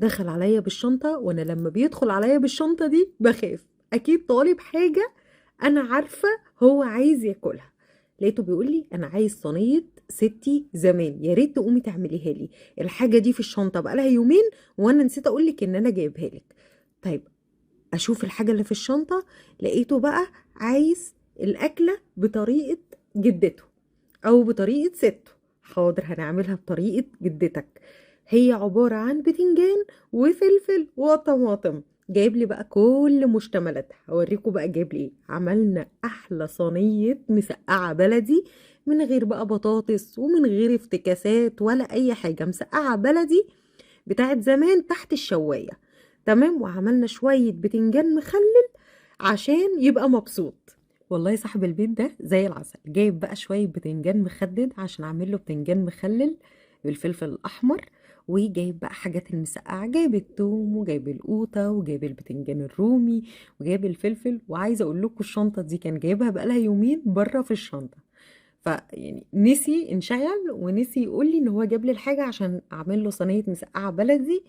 دخل عليا بالشنطة، وانا لما بيدخل عليا بالشنطة دي بخاف، اكيد طالب حاجة انا عارفة هو عايز ياكلها. لقيته بيقول لي انا عايز صينية ستي زمان، يا ريت تقومي تعمليها لي، الحاجة دي في الشنطة بقالها يومين وانا نسيت اقول لك ان انا جايبها لك. طيب اشوف الحاجة اللي في الشنطة، لقيته بقى عايز الاكلة بطريقة جدته او بطريقة سته. حاضر هنعملها بطريقة جدتك. هي عبارة عن بتنجان وفلفل وطماطم. جايب لي بقى كل مشتملاتها، هوريكم بقى جايب لي ايه. عملنا احلى صينية مسقعة بلدي، من غير بقى بطاطس ومن غير افتكاسات ولا اي حاجة، مسقعة بلدي بتاعت زمان تحت الشواية. تمام. وعملنا شوية بتنجان مخلل عشان يبقى مبسوط. والله صاحب البيت ده زي العسل، جايب بقى شوية بتنجان مخدد عشان اعمل له بتنجان مخلل بالفلفل الاحمر. وجايب بقى حاجات المسقعة، جايب التوم وجايب القوطة وجايب البتنجان الرومي وجايب الفلفل. وعايزة اقول لكم الشنطة دي كان جايبها بقالها يومين بره في الشنطة. فيعني نسي انشغل ونسي يقول لي ان هو جاب لي الحاجة عشان اعمل له صينية مسقعة بلدي.